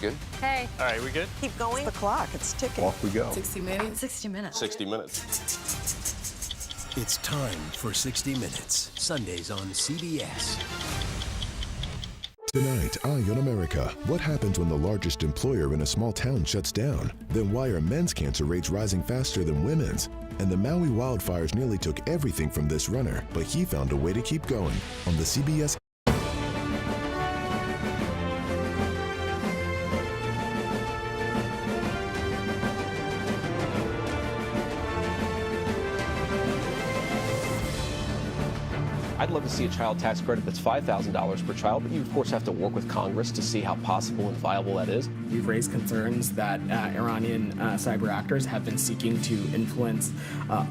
good. Hey. All right, we good? Keep going. The clock, it's ticking. Off we go. 60 minutes. 60 minutes. 60 minutes. It's time for 60 Minutes, Sundays on CBS. Tonight, Eye on America. What happens when the largest employer in a small town shuts down? Then why are men's cancer rates rising faster than women's? And the Maui wildfires nearly took everything from this runner, but he found a way to keep going on the CBS. I'd love to see a child tax credit that's $5,000 per child, but you, of course, have to work with Congress to see how possible and viable that is. We've raised concerns that Iranian cyber actors have been seeking to influence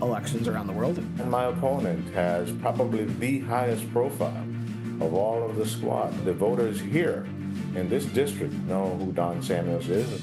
elections around the world. And my opponent has probably the highest profile of all of the squad. The voters here in this district know who Don Samuels is.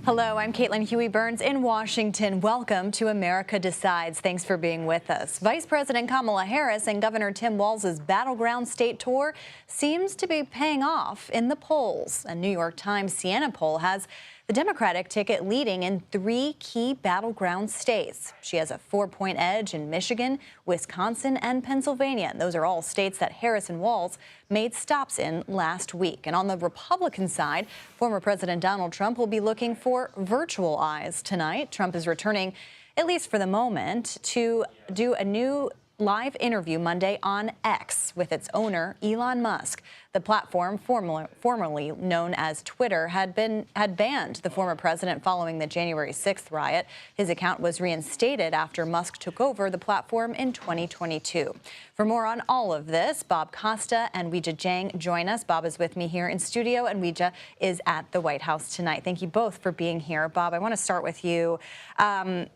Hello, I'm Caitlin Huey-Burns in Washington. Welcome to America Decides. Thanks for being with us. Vice President Kamala Harris and Governor Tim Walz's battleground state tour seems to be paying off in the polls. A New York Times Sienna poll has the Democratic ticket leading in 3 key battleground states. She has a 4-point edge in Michigan, Wisconsin, and Pennsylvania. Those are all states that Harris and Walz made stops in last week. And on the Republican side, former President Donald Trump will be looking for virtual eyes tonight. Trump is returning, at least for the moment, to do a new live interview Monday on X with its owner, Elon Musk. The platform, formerly known as Twitter, had banned the former president following the January 6th riot. His account was reinstated after Musk took over the platform in 2022. For more on all of this, Bob Costa and Weijia Jiang join us. Bob is with me here in studio, and Weijia is at the White House tonight. Thank you both for being here. Bob, I want to start with you.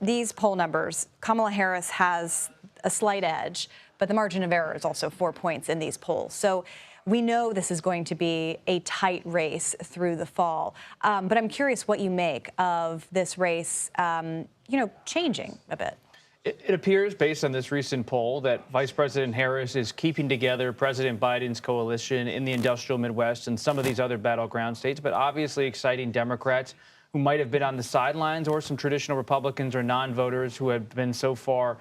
These poll numbers, Kamala Harris has a slight edge, but the margin of error is also 4 points in these polls. So we know this is going to be a tight race through the fall. But I'm curious what you make of this race, changing a bit. It appears, based on this recent poll, that Vice President Harris is keeping together President Biden's coalition in the industrial Midwest and some of these other battleground states, but obviously exciting Democrats who might have been on the sidelines, or some traditional Republicans or non-voters who have been so far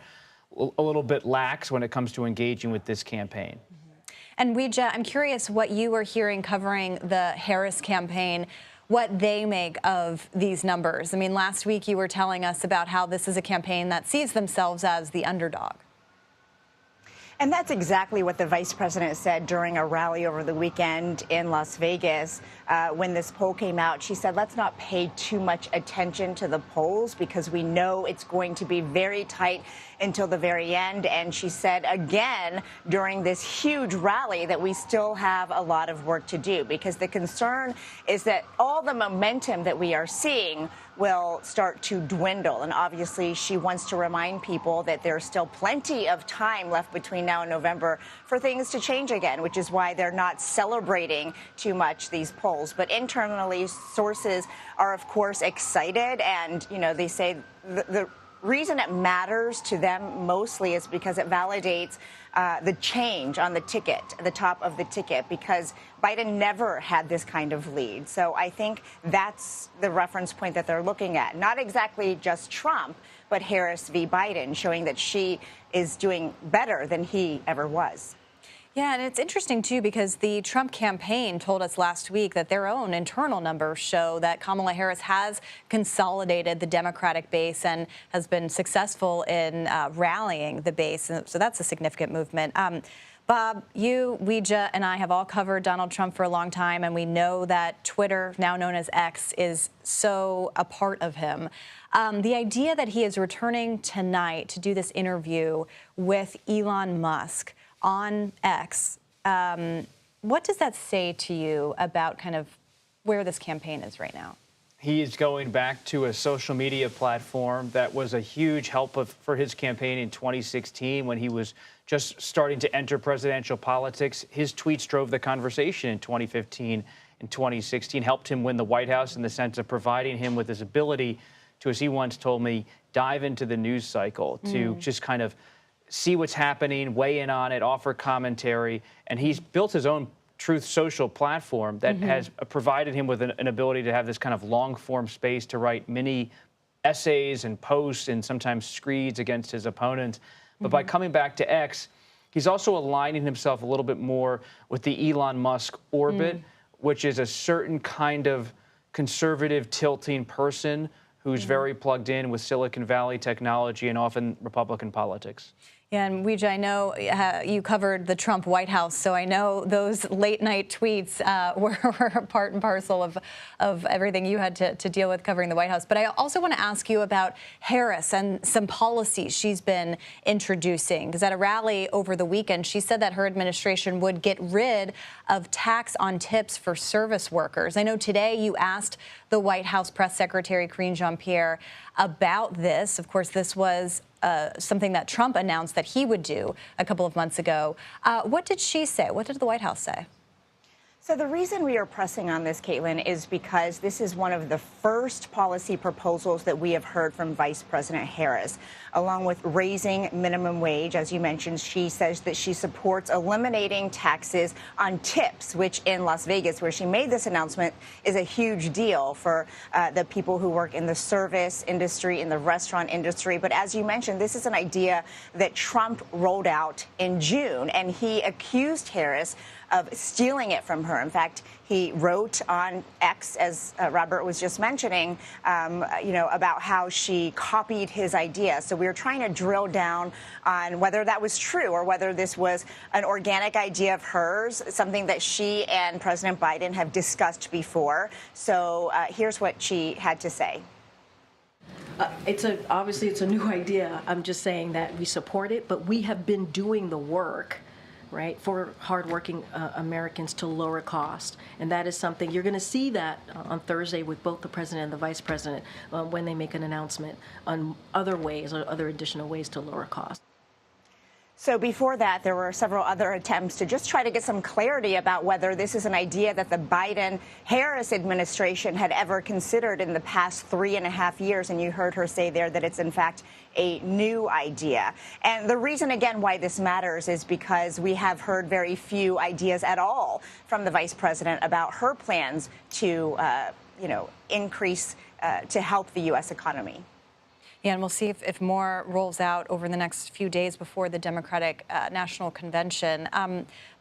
a little bit lax when it comes to engaging with this campaign. And Weijia, I'm curious what you are hearing covering the Harris campaign, what they make of these numbers. I mean, last week you were telling us about how this is a campaign that sees themselves as the underdog. And that's exactly what the vice president said during a rally over the weekend in Las Vegas. When this poll came out, she said, let's not pay too much attention to the polls because we know it's going to be very tight until the very end. And she said again during this huge rally that we still have a lot of work to do, because the concern is that all the momentum that we are seeing will start to dwindle. And obviously, she wants to remind people that there's still plenty of time left between now and November for things to change again, which is why they're not celebrating too much these polls. But internally, sources are, of course, excited. And, they say the reason it matters to them mostly is because it validates the change on the ticket, the top of the ticket, because Biden never had this kind of lead. So I think that's the reference point that they're looking at. Not exactly just Trump, but Harris v. Biden, showing that she is doing better than he ever was. Yeah, and it's interesting, too, because the Trump campaign told us last week that their own internal numbers show that Kamala Harris has consolidated the Democratic base and has been successful in rallying the base. And so that's a significant movement. Bob, you, Weijia, and I have all covered Donald Trump for a long time, and we know that Twitter, now known as X, is so a part of him. The idea that he is returning tonight to do this interview with Elon Musk on X, what does that say to you about kind of where this campaign is right now? He is going back to a social media platform that was a huge help for his campaign in 2016 when he was just starting to enter presidential politics. His tweets drove the conversation in 2015 and 2016, helped him win the White House in the sense of providing him with his ability to, as he once told me, dive into the news cycle, to just kind of see what's happening, weigh in on it, offer commentary. And he's built his own Truth Social platform that has provided him with an ability to have this kind of long-form space to write mini essays and posts and sometimes screeds against his opponents. But by coming back to X, he's also aligning himself a little bit more with the Elon Musk orbit, which is a certain kind of conservative tilting person who's very plugged in with Silicon Valley technology and often Republican politics. Yeah, and Weege, I know you covered the Trump White House, so I know those late-night tweets were part and parcel of everything you had to deal with covering the White House. But I also want to ask you about Harris and some policies she's been introducing. Because at a rally over the weekend, she said that her administration would get rid of tax on tips for service workers. I know today you asked the White House press secretary, Karine Jean-Pierre, about this. Of course, this was something that Trump announced that he would do a couple of months ago. What did she say? What did the White House say? So the reason we are pressing on this, Caitlin, is because this is one of the first policy proposals that we have heard from Vice President Harris, along with raising minimum wage. As you mentioned, she says that she supports eliminating taxes on tips, which in Las Vegas, where she made this announcement, is a huge deal for the people who work in the service industry, in the restaurant industry. But as you mentioned, this is an idea that Trump rolled out in June, and he accused Harris of stealing it from her. In fact, he wrote on X, as Robert was just mentioning, about how she copied his idea. So we were trying to drill down on whether that was true or whether this was an organic idea of hers, something that she and President Biden have discussed before. So here's what she had to say. Obviously, it's a new idea. I'm just saying that we support it, but we have been doing the work, right, for hardworking Americans to lower cost. And that is something you're going to see that on Thursday with both the president and the vice president when they make an announcement on other ways or other additional ways to lower cost. So before that, there were several other attempts to just try to get some clarity about whether this is an idea that the Biden-Harris administration had ever considered in the past 3.5 years. And you heard her say there that it's, in fact, a new idea. And the reason, again, why this matters is because we have heard very few ideas at all from the vice president about her plans to, increase, to help the U.S. economy. Yeah, and we'll see if more rolls out over the next few days before the Democratic National Convention.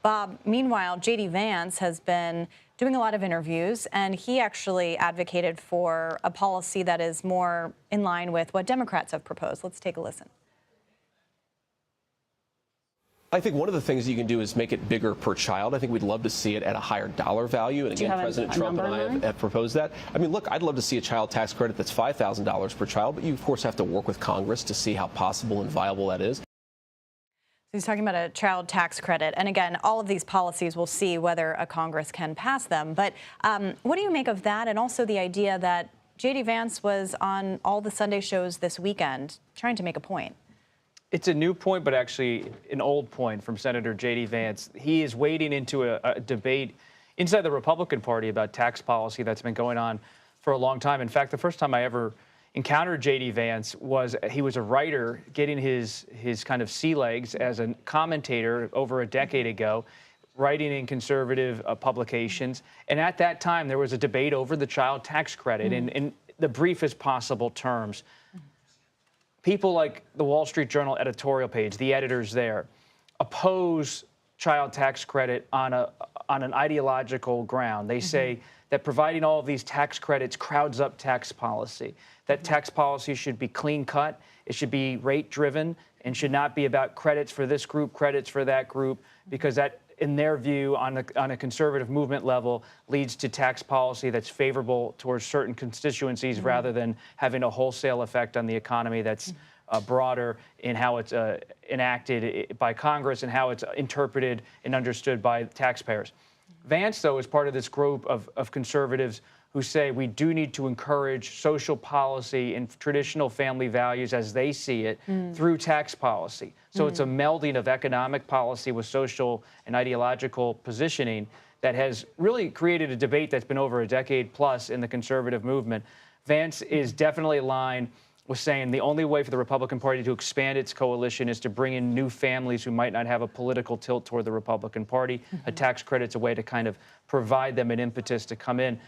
Bob, meanwhile, J.D. Vance has been doing a lot of interviews, and he actually advocated for a policy that is more in line with what Democrats have proposed. Let's take a listen. I think one of the things you can do is make it bigger per child. I think we'd love to see it at a higher dollar value. And again, President Trump and I have proposed that. I mean, look, I'd love to see a child tax credit that's $5,000 per child, but you, of course, have to work with Congress to see how possible and viable that is. He's talking about a child tax credit. And again, all of these policies, we'll see whether a Congress can pass them. But what do you make of that? And also the idea that J.D. Vance was on all the Sunday shows this weekend trying to make a point. It's a new point, but actually an old point from Senator J.D. Vance. He is wading into a debate inside the Republican Party about tax policy that's been going on for a long time. In fact, the first time I ever encountered J.D. Vance was he was a writer getting his kind of sea legs as a commentator over a decade ago, writing in conservative publications. And at that time, there was a debate over the child tax credit in the briefest possible terms. People like the Wall Street Journal editorial page, the editors there, oppose child tax credit on an ideological ground. They say that providing all of these tax credits crowds up tax policy, that tax policy should be clean cut, it should be rate driven, and should not be about credits for this group, credits for that group, because that, in their view, on a conservative movement level, leads to tax policy that's favorable towards certain constituencies rather than having a wholesale effect on the economy that's broader in how it's enacted by Congress and how it's interpreted and understood by taxpayers. Vance, though, is part of this group of conservatives who say we do need to encourage social policy and traditional family values as they see it through tax policy. So it's a melding of economic policy with social and ideological positioning that has really created a debate that's been over a decade plus in the conservative movement. Vance is definitely aligned was saying the only way for the Republican Party to expand its coalition is to bring in new families who might not have a political tilt toward the Republican Party. A tax credit's a way to kind of provide them an impetus to come in.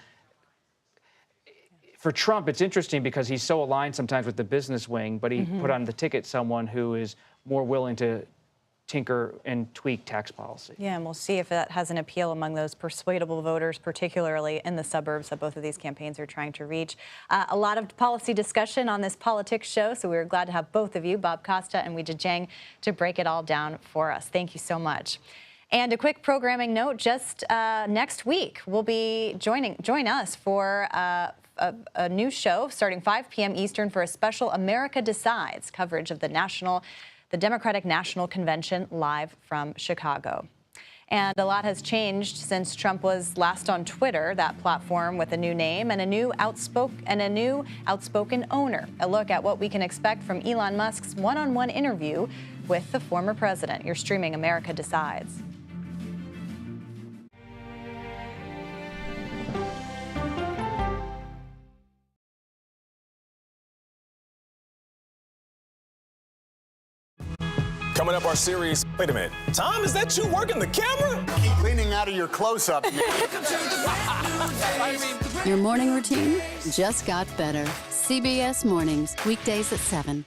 For Trump, it's interesting because he's so aligned sometimes with the business wing, but he put on the ticket someone who is more willing to tinker and tweak tax policy. Yeah, and we'll see if that has an appeal among those persuadable voters, particularly in the suburbs that both of these campaigns are trying to reach. A lot of policy discussion on this politics show, so we were glad to have both of you, Bob Costa and Weijia Jiang, to break it all down for us. Thank you so much. And a quick programming note, just next week, we'll be join us for a new show starting 5 p.m. Eastern for a special America Decides coverage of the Democratic National Convention live from Chicago. And a lot has changed since Trump was last on Twitter, that platform with a new name and a new outspoken owner. A look at what we can expect from Elon Musk's one-on-one interview with the former president. You're streaming America Decides. Coming up, our series. Wait a minute. Tom, is that you working the camera? Keep leaning out of your close-up. Your morning routine just got better. CBS Mornings, weekdays at 7.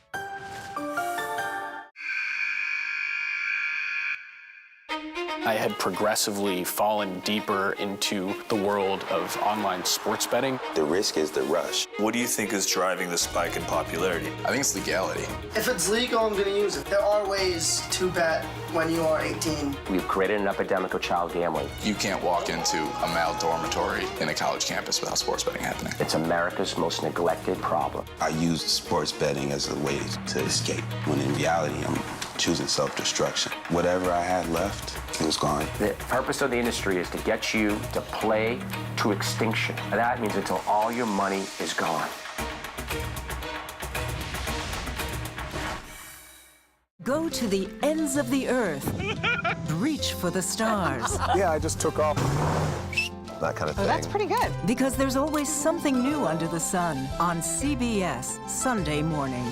I had progressively fallen deeper into the world of online sports betting. The risk is the rush. What do you think is driving the spike in popularity? I think it's legality. If it's legal, I'm going to use it. There are ways to bet when you are 18. We've created an epidemic of child gambling. You can't walk into a male dormitory in a college campus without sports betting happening. It's America's most neglected problem. I used sports betting as a way to escape, when in reality, I'm choosing self-destruction. Whatever I had left, it was gone. The purpose of the industry is to get you to play to extinction. And that means until all your money is gone. Go to the ends of the earth. Reach for the stars. Yeah, I just took off. That kind of thing. That's pretty good. Because there's always something new under the sun on CBS Sunday morning.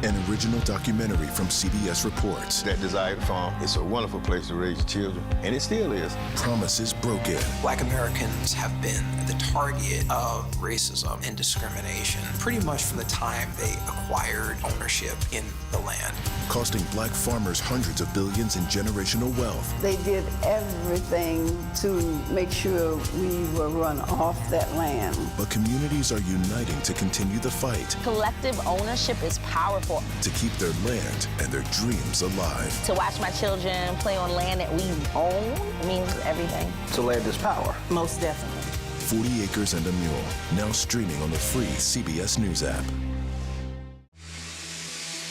An original documentary from CBS reports. That desired farm is a wonderful place to raise children, and it still is. Promises broken. Black Americans have been the target of racism and discrimination pretty much from the time they acquired ownership in the land. Costing black farmers hundreds of billions in generational wealth. They did everything to make sure we were run off that land. But communities are uniting to continue the fight. Collective ownership is powerful. To keep their land and their dreams alive. To watch my children play on land that we own means everything. So land is power. Most definitely. 40 Acres and a Mule, now streaming on the free CBS News app.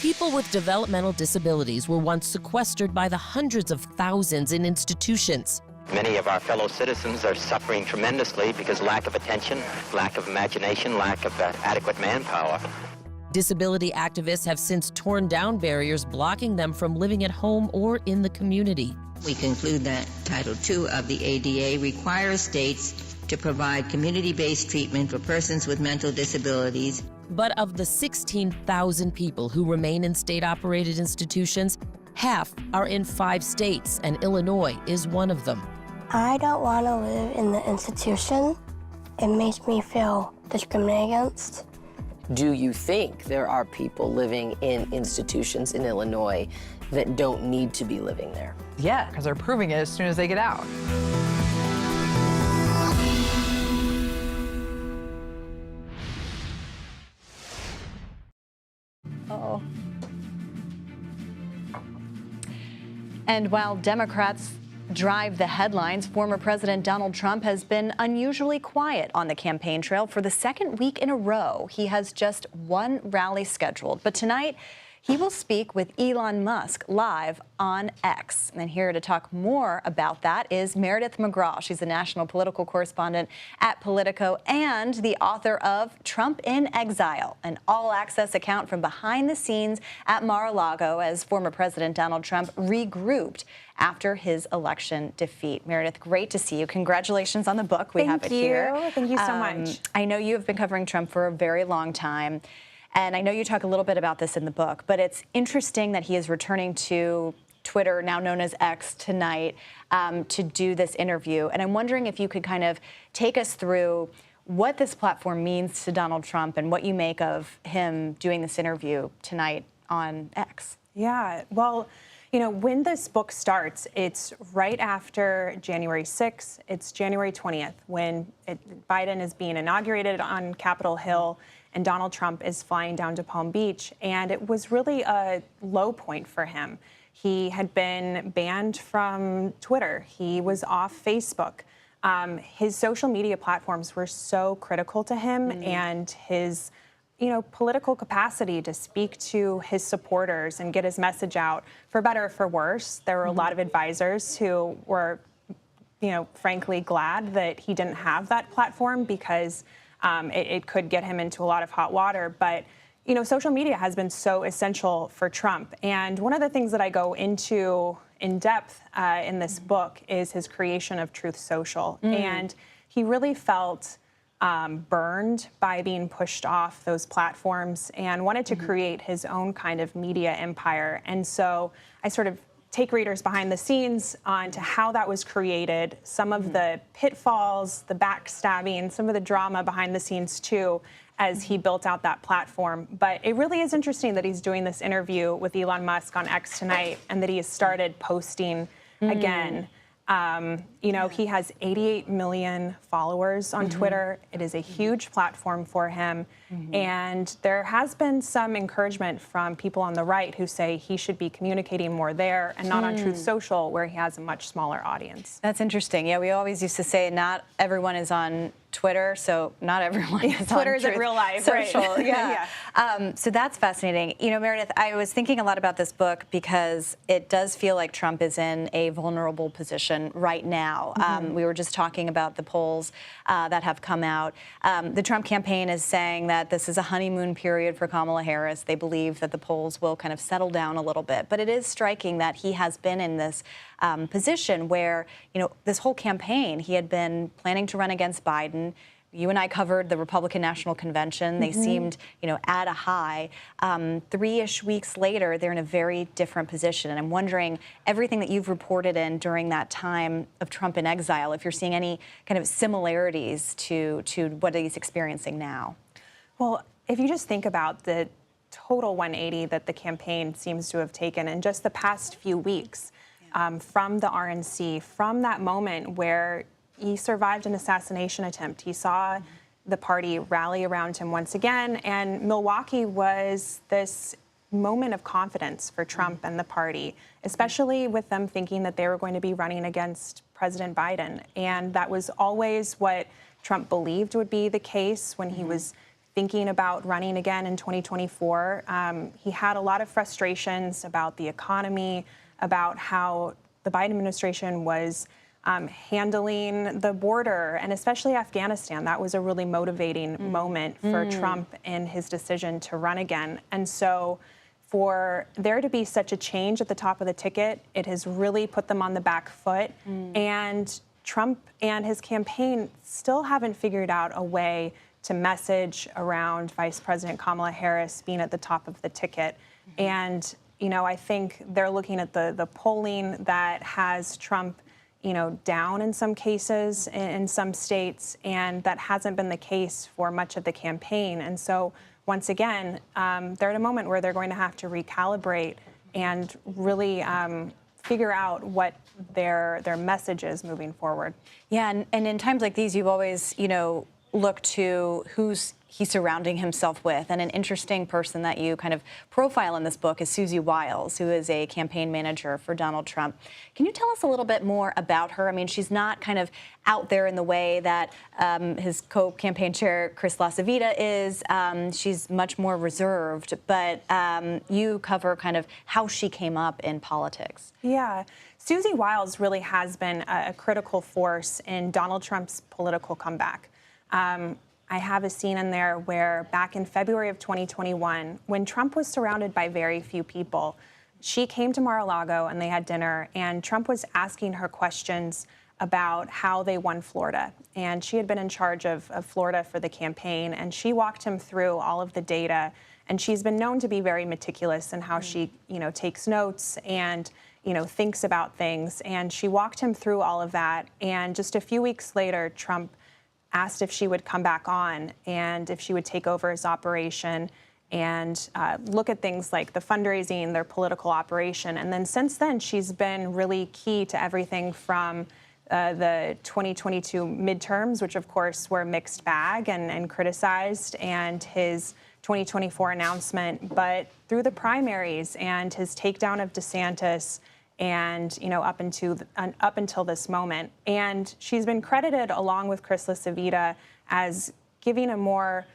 People with developmental disabilities were once sequestered by the hundreds of thousands in institutions. Many of our fellow citizens are suffering tremendously because lack of attention, lack of imagination, lack of adequate manpower. Disability activists have since torn down barriers blocking them from living at home or in the community. We conclude that Title II of the ADA requires states to provide community-based treatment for persons with mental disabilities. But of the 16,000 people who remain in state-operated institutions, half are in 5 states, and Illinois is one of them. I don't want to live in the institution. It makes me feel discriminated against. Do you think there are people living in institutions in Illinois that don't need to be living there? Yeah, because they're proving it as soon as they get out. Uh-oh. And while Democrats drive the headlines, former President Donald Trump has been unusually quiet on the campaign trail for the second week in a row. He has just one rally scheduled, but tonight He will speak with Elon Musk live on X. And here to talk more about that is Meredith McGraw. She's a national political correspondent at Politico and the author of Trump in Exile, an all-access account from behind the scenes at Mar-a-Lago as former President Donald Trump regrouped after his election defeat. Meredith, great to see you. Congratulations on the book. We have it here. Thank you so much. I know you have been covering Trump for a very long time. And I know you talk a little bit about this in the book, but it's interesting that he is returning to Twitter, now known as X, tonight to do this interview. And I'm wondering if you could kind of take us through what this platform means to Donald Trump and what you make of him doing this interview tonight on X. Yeah, well, you know, when this book starts, it's right after January 6th. It's January 20th when Biden is being inaugurated on Capitol Hill and Donald Trump is flying down to Palm Beach. And it was really a low point for him. He had been banned from Twitter. He was off Facebook. His social media platforms were so critical to him and his political capacity to speak to his supporters and get his message out, for better or for worse. There were a lot of advisors who were, frankly glad that he didn't have that platform because it could get him into a lot of hot water. But, social media has been so essential for Trump. And one of the things that I go into in depth in this book is his creation of Truth Social. And he really felt burned by being pushed off those platforms and wanted to create his own kind of media empire. And so I sort of take readers behind the scenes on to how that was created, some of the pitfalls, the backstabbing, some of the drama behind the scenes too, as he built out that platform. But it really is interesting that he's doing this interview with Elon Musk on X tonight and that he has started posting again. He has 88 million followers on Twitter. It is a huge platform for him. And there has been some encouragement from people on the right who say he should be communicating more there and not on Truth Social, where he has a much smaller audience. That's interesting. Yeah, we always used to say not everyone is on Twitter, so not everyone is on Twitter isn't real life, social. right? Yeah. So that's fascinating. Meredith, I was thinking a lot about this book because it does feel like Trump is in a vulnerable position right now. We were just talking about the polls that have come out. The Trump campaign is saying that this is a honeymoon period for Kamala Harris. They believe that the polls will kind of settle down a little bit. But it is striking that he has been in this position where, this whole campaign, he had been planning to run against Biden. You and I covered the Republican National Convention. They seemed, at a high. 3-ish weeks later, they're in a very different position. And I'm wondering, everything that you've reported in during that time of Trump in exile, if you're seeing any kind of similarities to what he's experiencing now. Well, if you just think about the total 180 that the campaign seems to have taken in just the past few weeks, from the RNC, from that moment where he survived an assassination attempt. He saw the party rally around him once again, and Milwaukee was this moment of confidence for Trump and the party, especially with them thinking that they were going to be running against President Biden. And that was always what Trump believed would be the case when he was thinking about running again in 2024. He had a lot of frustrations about the economy, about how the Biden administration was handling the border, and especially Afghanistan. That was a really motivating moment for Trump in his decision to run again. And so for there to be such a change at the top of the ticket, it has really put them on the back foot. And Trump and his campaign still haven't figured out a way to message around Vice President Kamala Harris being at the top of the ticket. And I think they're looking at the polling that has Trump, down in some cases in some states, and that hasn't been the case for much of the campaign. And so once again, they're at a moment where they're going to have to recalibrate and really figure out what their message is moving forward. Yeah, and in times like these, you've always, look to who's he's surrounding himself with. And an interesting person that you kind of profile in this book is Susie Wiles, who is a campaign manager for Donald Trump. Can you tell us a little bit more about her? I mean, she's not kind of out there in the way that his co-campaign chair, Chris LaCivita, is. She's much more reserved, but you cover kind of how she came up in politics. Yeah. Susie Wiles really has been a critical force in Donald Trump's political comeback. I have a scene in there where back in February of 2021, when Trump was surrounded by very few people, she came to Mar-a-Lago and they had dinner, and Trump was asking her questions about how they won Florida. And she had been in charge of Florida for the campaign, and she walked him through all of the data. And she's been known to be very meticulous in how she, takes notes and, thinks about things. And she walked him through all of that. And just a few weeks later, Trump asked if she would come back on and if she would take over his operation and look at things like the fundraising, their political operation. And then since then, she's been really key to everything from the 2022 midterms, which of course were a mixed bag and criticized, and his 2024 announcement, but through the primaries and his takedown of DeSantis and, up until this moment. And she's been credited, along with Chris LaCivita, as giving a more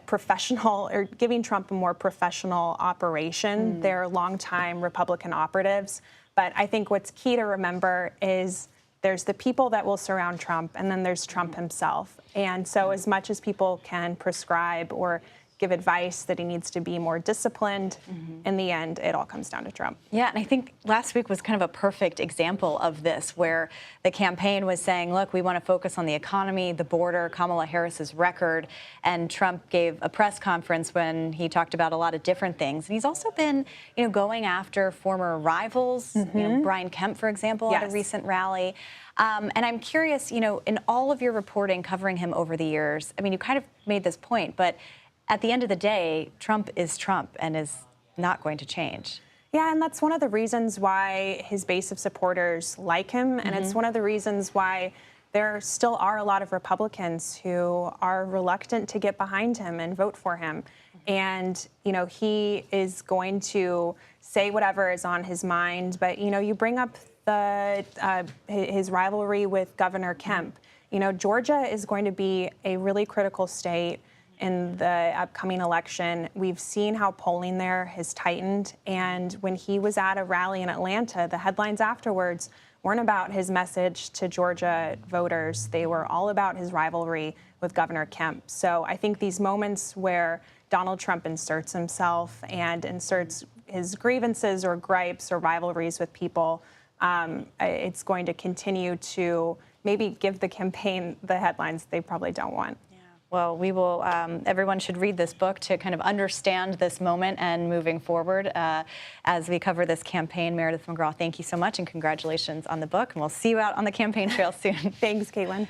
professional, or giving Trump a more professional operation. They're longtime Republican operatives. But I think what's key to remember is there's the people that will surround Trump, and then there's Trump himself. And so as much as people can prescribe or give advice that he needs to be more disciplined, in the end, it all comes down to Trump. Yeah, and I think last week was kind of a perfect example of this, where the campaign was saying, look, we want to focus on the economy, the border, Kamala Harris's record, and Trump gave a press conference when he talked about a lot of different things. And he's also been, going after former rivals, Brian Kemp, for example, at a recent rally. And I'm curious, in all of your reporting covering him over the years, I mean, you kind of made this point, but at the end of the day, Trump is Trump and is not going to change. Yeah, and that's one of the reasons why his base of supporters like him, and it's one of the reasons why there still are a lot of Republicans who are reluctant to get behind him and vote for him. And, he is going to say whatever is on his mind, but, you bring up his rivalry with Governor Kemp. Georgia is going to be a really critical state in the upcoming election. We've seen how polling there has tightened. And when he was at a rally in Atlanta, the headlines afterwards weren't about his message to Georgia voters. They were all about his rivalry with Governor Kemp. So I think these moments where Donald Trump inserts himself and inserts his grievances or gripes or rivalries with people, it's going to continue to maybe give the campaign the headlines they probably don't want. Well, we will, everyone should read this book to kind of understand this moment and moving forward as we cover this campaign. Meredith McGraw, thank you so much, and congratulations on the book. And we'll see you out on the campaign trail soon. Thanks, Caitlin.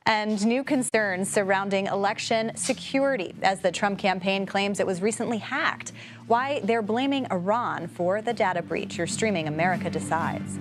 And new concerns surrounding election security as the Trump campaign claims it was recently hacked. Why they're blaming Iran for the data breach. You're streaming America Decides.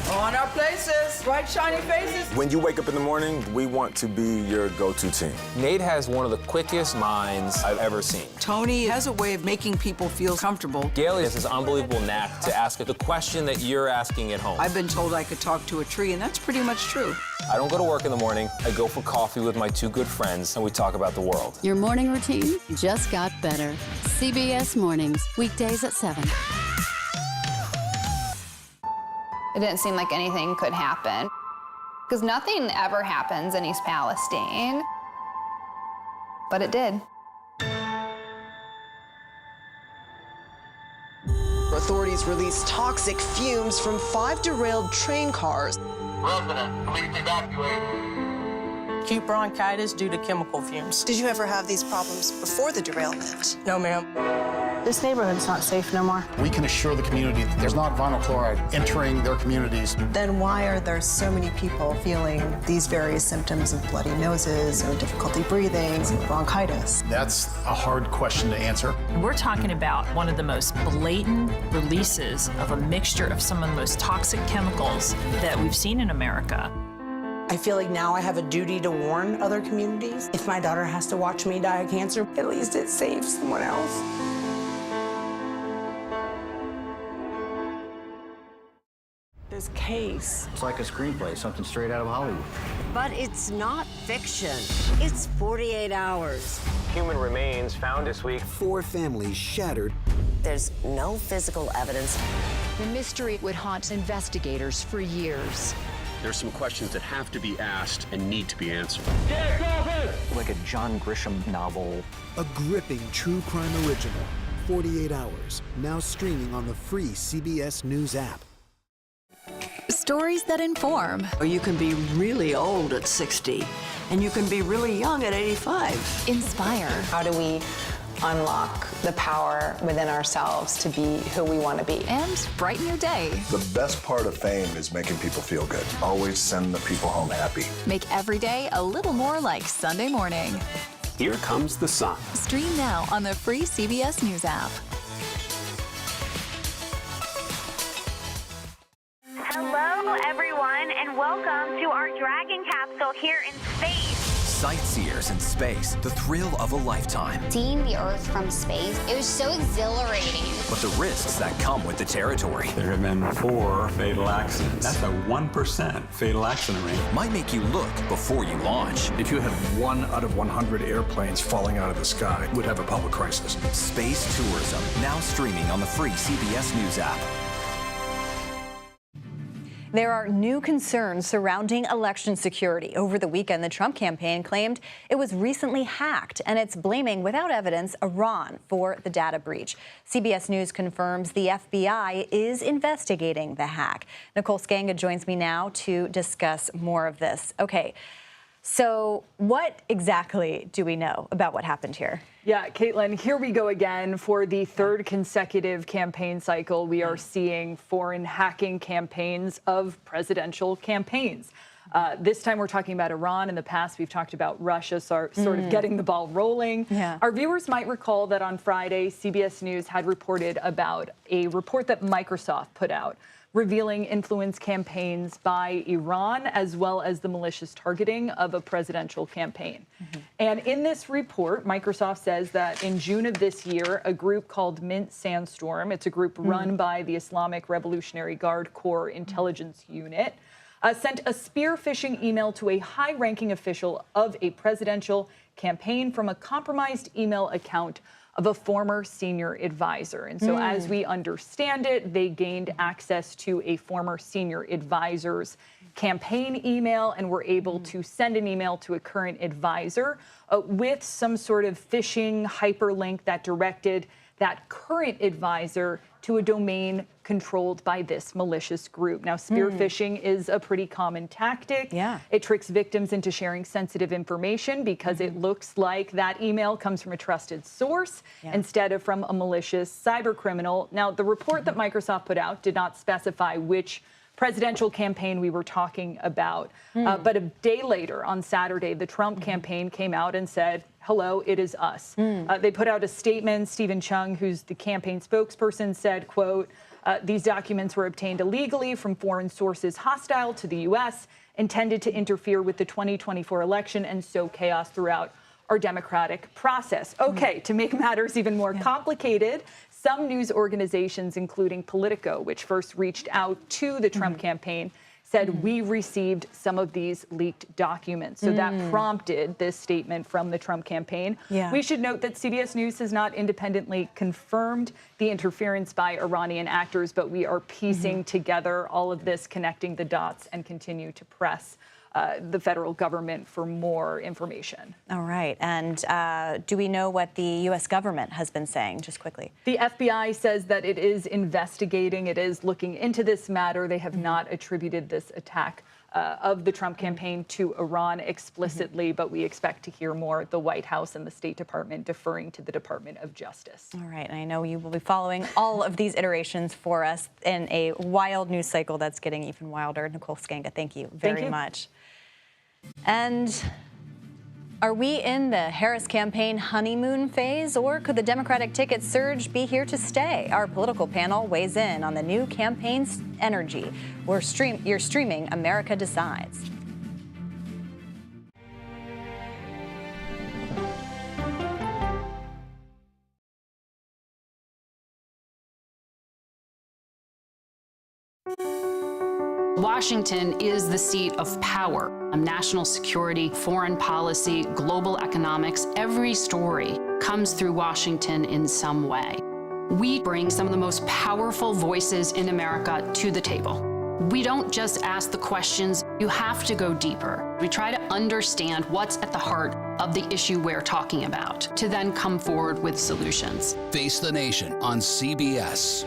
On our places, bright, shiny faces. When you wake up in the morning, we want to be your go-to team. Nate has one of the quickest minds I've ever seen. Tony has a way of making people feel comfortable. Gail has this unbelievable knack to ask the question that you're asking at home. I've been told I could talk to a tree, and that's pretty much true. I don't go to work in the morning. I go for coffee with my two good friends, and we talk about the world. Your morning routine just got better. CBS Mornings, weekdays at 7. It didn't seem like anything could happen, because nothing ever happens in East Palestine, but it did. Authorities released toxic fumes from 5 derailed train cars. Resident, please evacuate. Acute bronchitis due to chemical fumes. Did you ever have these problems before the derailment? No, ma'am. This neighborhood's not safe no more. We can assure the community that there's not vinyl chloride entering their communities. Then why are there so many people feeling these various symptoms of bloody noses or difficulty breathing, bronchitis? That's a hard question to answer. We're talking about one of the most blatant releases of a mixture of some of the most toxic chemicals that we've seen in America. I feel like now I have a duty to warn other communities. If my daughter has to watch me die of cancer, at least it saves someone else. This case. It's like a screenplay, something straight out of Hollywood. But it's not fiction. It's 48 hours. Human remains found this week. 4 families shattered. There's no physical evidence. The mystery would haunt investigators for years. There's some questions that have to be asked and need to be answered. Like a John Grisham novel. A gripping true crime original. 48 hours. Now streaming on the free CBS News app. Stories that inform. You can be really old at 60, and you can be really young at 85. Inspire. How do we unlock the power within ourselves to be who we want to be? And brighten your day. The best part of fame is making people feel good. Always send the people home happy. Make every day a little more like Sunday morning. Here comes the sun. Stream now on the free CBS News app. Hello, everyone, and welcome to our Dragon capsule here in space. Sightseers in space, the thrill of a lifetime. Seeing the Earth from space, it was so exhilarating. But the risks that come with the territory. There have been 4 fatal accidents. That's a 1% fatal accident rate. Might make you look before you launch. If you had 1 out of 100 airplanes falling out of the sky, we'd have a public crisis. Space tourism, now streaming on the free CBS News app. There are new concerns surrounding election security. Over the weekend, the Trump campaign claimed it was recently hacked, and it's blaming, without evidence, Iran for the data breach. CBS News confirms the FBI is investigating the hack. Nicole Skanga joins me now to discuss more of this. Okay, so what exactly do we know about what happened here? Yeah, Caitlin, here we go again. For the 3rd consecutive campaign cycle, we are seeing foreign hacking campaigns of presidential campaigns. This time we're talking about Iran. In the past, we've talked about Russia sort of getting the ball rolling. Yeah. Our viewers might recall that on Friday, CBS News had reported about a report that Microsoft put out revealing influence campaigns by Iran, as well as the malicious targeting of a presidential campaign. And in this report, Microsoft says that in June of this year, a group called Mint Sandstorm, it's a group run by the Islamic Revolutionary Guard Corps Intelligence Unit, sent a spear phishing email to a high-ranking official of a presidential campaign from a compromised email account of a former senior advisor. And so as we understand it, they gained access to a former senior advisor's campaign email and were able to send an email to a current advisor with some sort of phishing hyperlink that directed that current advisor to a domain controlled by this malicious group. Now, spear phishing is a pretty common tactic. Yeah. It tricks victims into sharing sensitive information because it looks like that email comes from a trusted source instead of from a malicious cyber criminal. Now, the report that Microsoft put out did not specify which presidential campaign we were talking about. But a day later, on Saturday, the Trump campaign came out and said, hello, it is us. They put out a statement. Stephen Chung, who's the campaign spokesperson, said, quote, these documents were obtained illegally from foreign sources hostile to the U.S., intended to interfere with the 2024 election and sow chaos throughout our democratic process. Okay, to make matters even more complicated, some news organizations, including Politico, which first reached out to the Trump campaign, said we received some of these leaked documents. So that prompted this statement from the Trump campaign. Yeah. We should note that CBS News has not independently confirmed the interference by Iranian actors, but we are piecing together all of this, connecting the dots, and continue to press the federal government for more information. All right. And do we know what the U.S. government has been saying, just quickly? The FBI says that it is investigating. It is looking into this matter. They have not attributed this attack of the Trump campaign to Iran explicitly, but we expect to hear more. The White House and the State Department deferring to the Department of Justice. All right, and I know you will be following all of these iterations for us in a wild news cycle that's getting even wilder. Nicole Skanka, thank you very much. And are we in the Harris campaign honeymoon phase, or could the Democratic ticket surge be here to stay? Our political panel weighs in on the new campaign's energy. You're streaming America Decides. Washington is the seat of power. National security, foreign policy, global economics, every story comes through Washington in some way. We bring some of the most powerful voices in America to the table. We don't just ask the questions, you have to go deeper. We try to understand what's at the heart of the issue we're talking about, to then come forward with solutions. Face the Nation on CBS.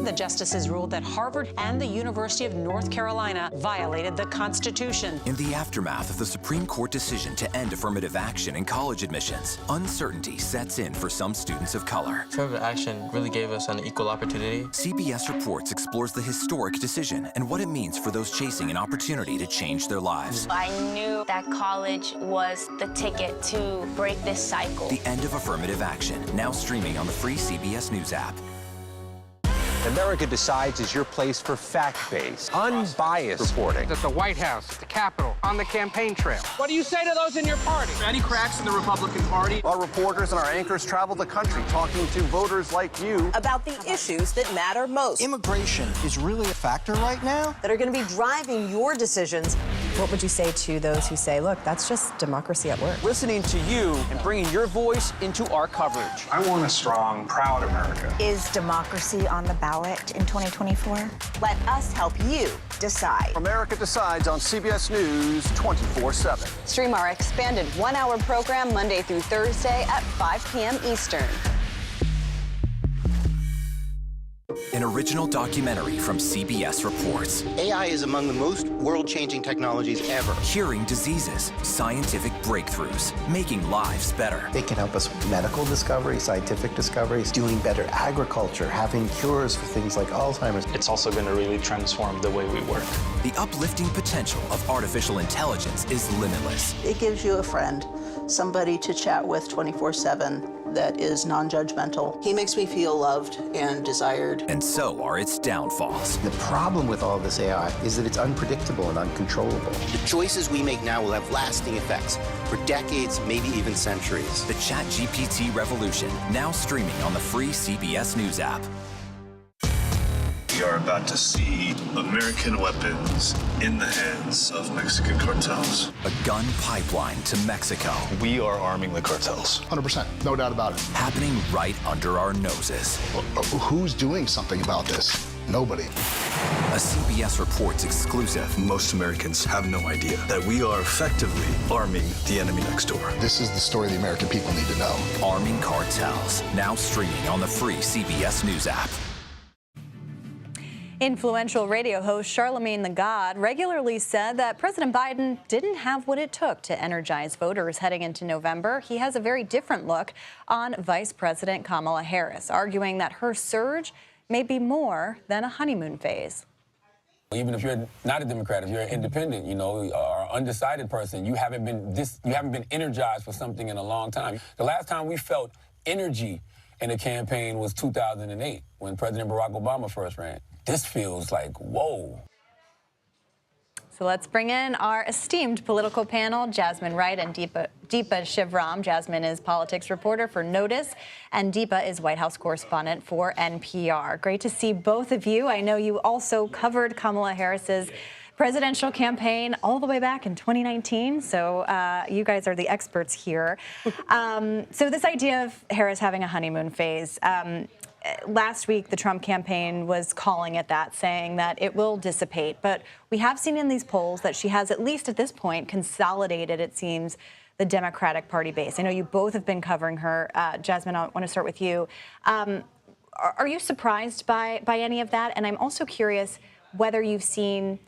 The justices ruled that Harvard and the University of North Carolina violated the Constitution. In the aftermath of the Supreme Court decision to end affirmative action in college admissions, uncertainty sets in for some students of color. Affirmative action really gave us an equal opportunity. CBS Reports explores the historic decision and what it means for those chasing an opportunity to change their lives. I knew that college was the ticket to break this cycle. The end of affirmative action, now streaming on the free CBS News app. America Decides is your place for fact-based, unbiased reporting. At the White House, at the Capitol, on the campaign trail. What do you say to those in your party? Any cracks in the Republican Party? Our reporters and our anchors travel the country talking to voters like you about the issues that matter most. Immigration is really a factor right now that are going to be driving your decisions. What would you say to those who say, look, that's just democracy at work? Listening to you and bringing your voice into our coverage. I want a strong, proud America. Is democracy on the ballot in 2024? Let us help you decide. America Decides on CBS News 24/7. Stream our expanded one-hour program Monday through Thursday at 5 p.m. Eastern. An original documentary from CBS Reports. AI is among the most world-changing technologies ever. Curing diseases, scientific breakthroughs, making lives better. They can help us with medical discoveries, scientific discoveries, doing better agriculture, having cures for things like Alzheimer's. It's also going to really transform the way we work. The uplifting potential of artificial intelligence is limitless. It gives you a friend, somebody to chat with 24/7 that is non-judgmental. He makes me feel loved and desired. And so are its downfalls. The problem with all this AI is that it's unpredictable and uncontrollable. The choices we make now will have lasting effects for decades, maybe even centuries. The ChatGPT revolution, now streaming on the free CBS News app. We are about to see American weapons in the hands of Mexican cartels. A gun pipeline to Mexico. We are arming the cartels. 100%, no doubt about it. Happening right under our noses. Who's doing something about this? Nobody. A CBS Reports exclusive. Most Americans have no idea that we are effectively arming the enemy next door. This is the story the American people need to know. Arming cartels, now streaming on the free CBS News app. Influential radio host Charlemagne the God regularly said that President Biden didn't have what it took to energize voters heading into November. He has a very different look on Vice President Kamala Harris, arguing that her surge may be more than a honeymoon phase. Even if you're not a Democrat, if you're an independent, or undecided person, you haven't been energized for something in a long time. The last time we felt energy in a campaign was 2008 when President Barack Obama first ran. This feels like, whoa. So let's bring in our esteemed political panel, Jasmine Wright and Deepa Shivram. Jasmine is politics reporter for Notice, and Deepa is White House correspondent for NPR. Great to see both of you. I know you also covered Kamala Harris's presidential campaign all the way back in 2019, so you guys are the experts here. So this idea of Harris having a honeymoon phase, last week, the Trump campaign was calling it that, saying that it will dissipate. But we have seen in these polls that she has, at least at this point, consolidated, it seems, the Democratic Party base. I know you both have been covering her. Jasmine, I want to start with you. Are you surprised by any of that? And I'm also curious, whether you've seen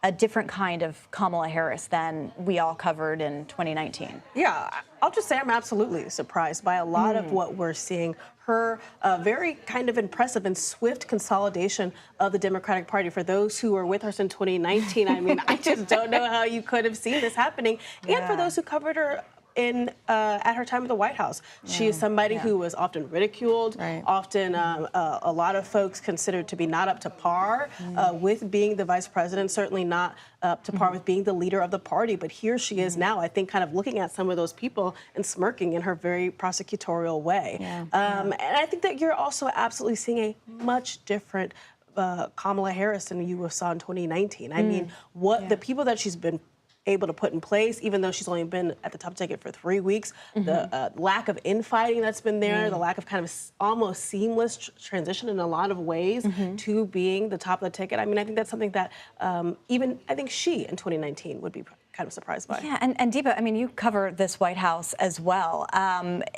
a different kind of Kamala Harris than we all covered in 2019. Yeah, I'll just say I'm absolutely surprised by a lot of what we're seeing. Her very kind of impressive and swift consolidation of the Democratic Party. For those who were with us in 2019, I mean, I just don't know how you could have seen this happening. And for those who covered her at her time at the White House. She is somebody who was often ridiculed, often a lot of folks considered to be not up to par with being the vice president, certainly not up to par with being the leader of the party. But here she is now, I think, kind of looking at some of those people and smirking in her very prosecutorial way. And I think that you're also absolutely seeing a much different Kamala Harris than you saw in 2019. I mean, the people that she's been able to put in place, even though she's only been at the top ticket for 3 weeks, the lack of infighting that's been there, the lack of kind of almost seamless transition in a lot of ways to being the top of the ticket. I mean, I think that's something that even I think she in 2019 would be kind of surprised by. Yeah, and Deepa, I mean, you cover this White House as well.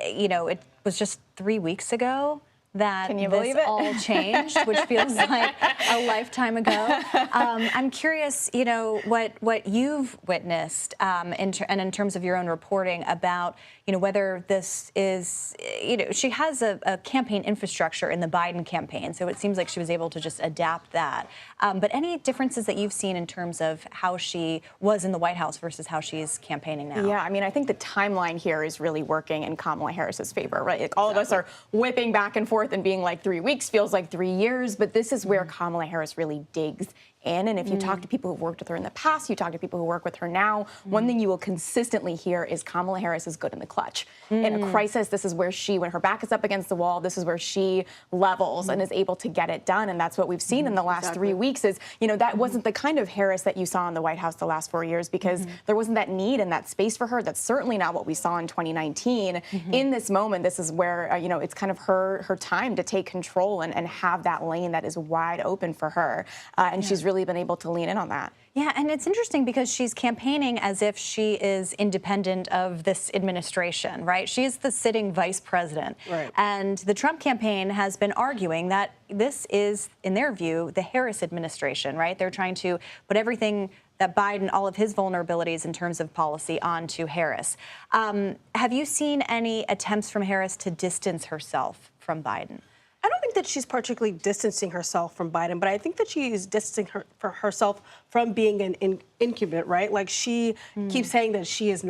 You know, it was just 3 weeks ago that this all changed, which feels like a lifetime ago. I'm curious, you know, what you've witnessed and in terms of your own reporting about, you know, whether this is, you know, she has a campaign infrastructure in the Biden campaign, so it seems like she was able to just adapt that. But any differences that you've seen in terms of how she was in the White House versus how she's campaigning now? Yeah, I mean, I think the timeline here is really working in Kamala Harris's favor, right? Like, all of us are whipping back and forth and being like 3 weeks feels like 3 years, but this is where Kamala Harris really digs in. And if you talk to people who've worked with her in the past, you talk to people who work with her now, one thing you will consistently hear is Kamala Harris is good in the clutch. In a crisis, this is where she, when her back is up against the wall, this is where she levels and is able to get it done. And that's what we've seen in the last 3 weeks is, you know, that wasn't the kind of Harris that you saw in the White House the last 4 years because there wasn't that need and that space for her. That's certainly not what we saw in 2019. In this moment, this is where, you know, it's kind of her time to take control and have that lane that is wide open for her. And she's really been able to lean in on that. Yeah, and it's interesting because she's campaigning as if she is independent of this administration, right? She's the sitting vice president. Right. And the Trump campaign has been arguing that this is, in their view, the Harris administration, right? They're trying to put everything that Biden, all of his vulnerabilities in terms of policy, onto Harris. Have you seen any attempts from Harris to distance herself from Biden? I don't think that she's particularly distancing herself from Biden, but I think that she is distancing herself from being an incumbent, right? Like she keeps saying that she is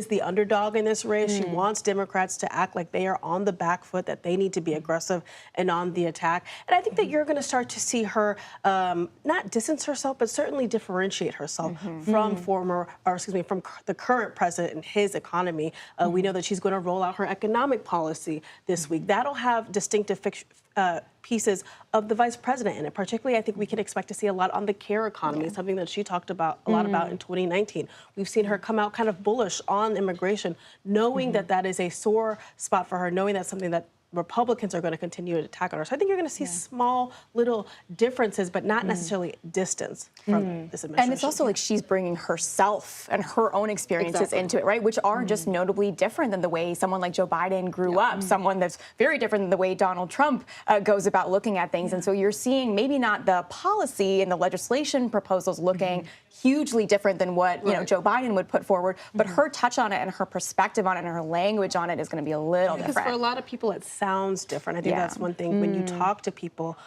the underdog in this race. She wants Democrats to act like they are on the back foot, that they need to be aggressive and on the attack. And I think that you're going to start to see her not distance herself, but certainly differentiate herself from from the current president and his economy. We know that she's going to roll out her economic policy this week. That'll have distinctive pieces of the vice president in it. Particularly, I think we can expect to see a lot on the care economy, something that she talked about a lot about in 2019. We've seen her come out kind of bullish on immigration, knowing that that is a sore spot for her, knowing that's something that Republicans are going to continue to attack on her. So I think you're going to see small little differences, but not necessarily distance from this administration. And it's also like she's bringing herself and her own experiences into it, right? Which are just notably different than the way someone like Joe Biden grew up, someone that's very different than the way Donald Trump goes about looking at things. And so you're seeing maybe not the policy and the legislation proposals looking hugely different than what you know Joe Biden would put forward, but her touch on it and her perspective on it and her language on it is going to be a little different. Because for a lot of people, it sounds different. I think that's one thing when you talk to people,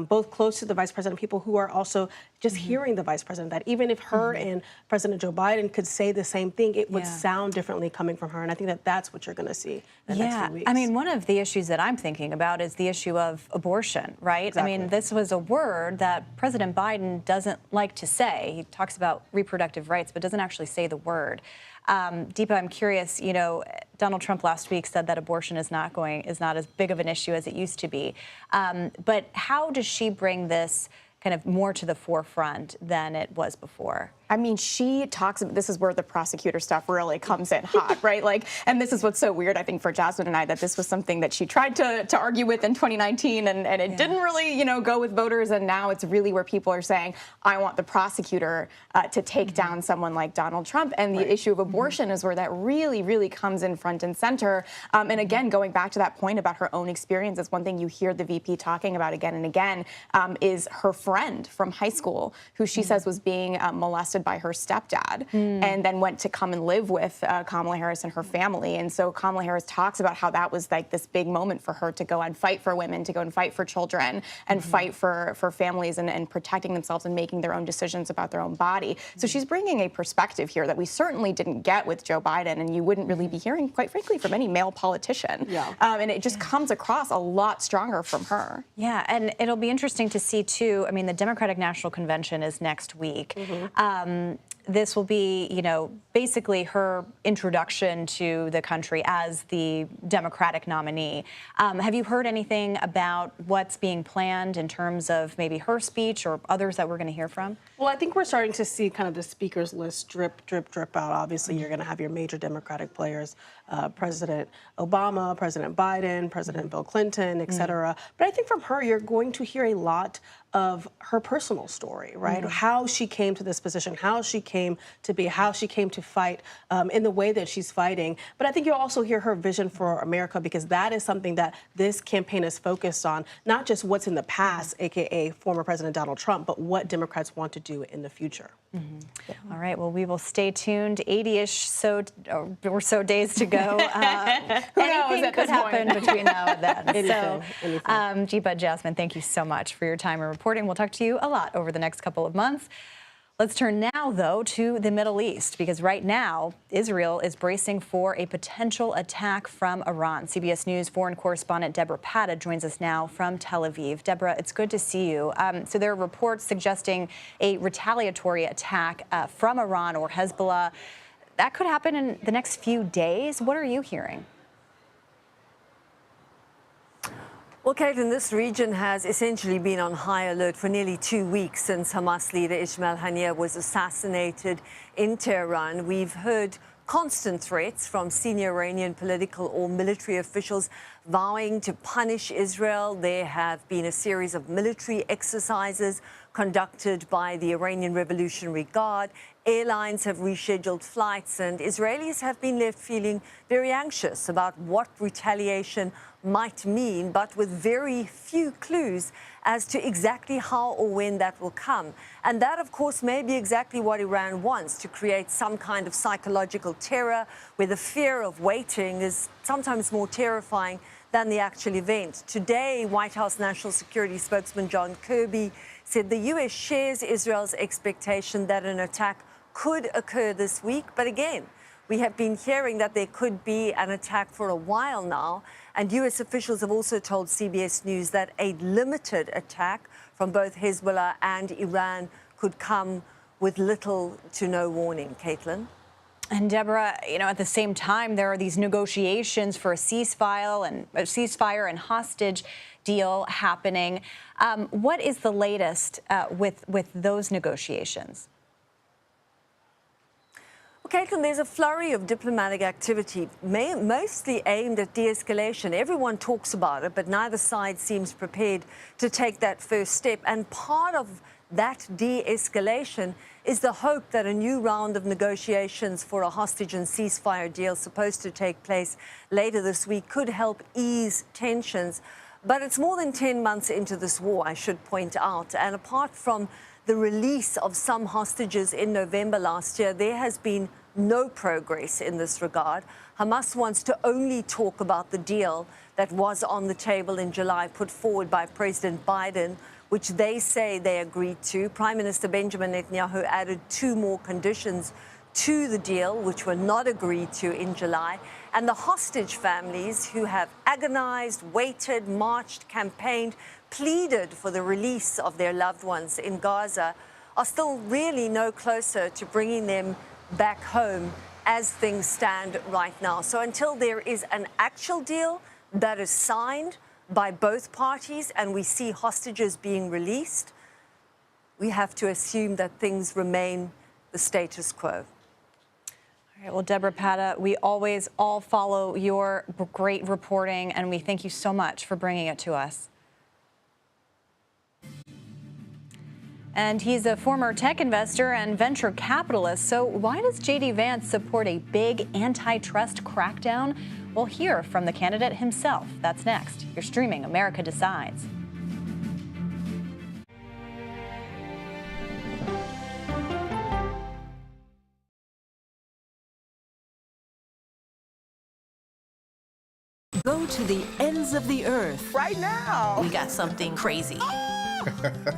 both close to the vice president, people who are also just hearing the vice president, that even if her and President Joe Biden could say the same thing, it would sound differently coming from her. And I think that that's what you're going to see in the next few weeks. I mean, one of the issues that I'm thinking about is the issue of abortion, right? Exactly. I mean, this was a word that President Biden doesn't like to say. He talks about reproductive rights, but doesn't actually say the word. Deepa, I'm curious, you know, Donald Trump last week said that abortion is not as big of an issue as it used to be. But how does she bring this kind of more to the forefront than it was before? I mean, she talks about, this is where the prosecutor stuff really comes in hot, right? Like, and this is what's so weird, I think, for Jasmine and I, that this was something that she tried to argue with in 2019, and it didn't really, you know, go with voters. And now it's really where people are saying, I want the prosecutor to take down someone like Donald Trump. And the issue of abortion is where that really, really comes in front and center. And again, going back to that point about her own experiences, one thing you hear the VP talking about again and again is her friend from high school, who she says was being molested by her stepdad, and then went to come and live with Kamala Harris and her family. And so Kamala Harris talks about how that was like this big moment for her to go and fight for women, to go and fight for children, and fight for families, and protecting themselves and making their own decisions about their own body. So she's bringing a perspective here that we certainly didn't get with Joe Biden, and you wouldn't really be hearing, quite frankly, from any male politician. And it just comes across a lot stronger from her. Yeah, and it'll be interesting to see, too. I mean, the Democratic National Convention is next week. This will be, you know, basically her introduction to the country as the Democratic nominee. Have you heard anything about what's being planned in terms of maybe her speech or others that we're going to hear from? Well, I think we're starting to see kind of the speakers list drip, drip, drip out. Obviously, you're going to have your major Democratic players, President Obama, President Biden, President Bill Clinton, et cetera. But I think from her, you're going to hear a lot of her personal story, right? How she came to this position, how she came to be, how she came to fight in the way that she's fighting. But I think you'll also hear her vision for America, because that is something that this campaign is focused on, not just what's in the past, AKA former President Donald Trump, but what Democrats want to do in the future. All right, well, we will stay tuned. 80-ish or so days to go. Anything could happen between now and then. Anything. Jeeba, Jasmine, thank you so much for your time and reporting. We'll talk to you a lot over the next couple of months. Let's turn now, though, to the Middle East, because right now, Israel is bracing for a potential attack from Iran. CBS News foreign correspondent Deborah Patta joins us now from Tel Aviv. Deborah, it's good to see you. So there are reports suggesting a retaliatory attack from Iran or Hezbollah. That could happen in the next few days. What are you hearing? Well, Caitlin, this region has essentially been on high alert for nearly 2 weeks since Hamas leader Ismail Haniyeh was assassinated in Tehran. We've heard constant threats from senior Iranian political or military officials vowing to punish Israel. There have been a series of military exercises conducted by the Iranian Revolutionary Guard. Airlines have rescheduled flights, and Israelis have been left feeling very anxious about what retaliation might mean, but with very few clues as to exactly how or when that will come. And that, of course, may be exactly what Iran wants, to create some kind of psychological terror where the fear of waiting is sometimes more terrifying than the actual event. Today, White House National Security spokesman John Kirby said the U.S. shares Israel's expectation that an attack could occur this week. But again, we have been hearing that there could be an attack for a while now. And U.S. officials have also told CBS News that a limited attack from both Hezbollah and Iran could come with little to no warning. Caitlin? And Deborah, you know, at the same time, there are these negotiations for a ceasefire and hostage deal happening. What is the latest with those negotiations? Caitlin, there's a flurry of diplomatic activity, mostly aimed at de-escalation. Everyone talks about it, but neither side seems prepared to take that first step. And part of that de-escalation is the hope that a new round of negotiations for a hostage and ceasefire deal supposed to take place later this week could help ease tensions. But it's more than 10 months into this war, I should point out. And apart from the release of some hostages in November last year, there has been no progress in this regard. Hamas wants to only talk about the deal that was on the table in July, put forward by President Biden, which they say they agreed to. Prime Minister Benjamin Netanyahu added 2 more conditions to the deal, which were not agreed to in July. And the hostage families who have agonized, waited, marched, campaigned, pleaded for the release of their loved ones in Gaza are still really no closer to bringing them back home as things stand right now. So until there is an actual deal that is signed by both parties and we see hostages being released, we have to assume that things remain the status quo. All right, well, Deborah Pata, we always all follow your great reporting, and we thank you so much for bringing it to us. And he's a former tech investor and venture capitalist. So why does J.D. Vance support a big antitrust crackdown? We'll hear from the candidate himself. That's next. You're streaming America Decides. Go to the ends of the earth. Right now. We got something crazy.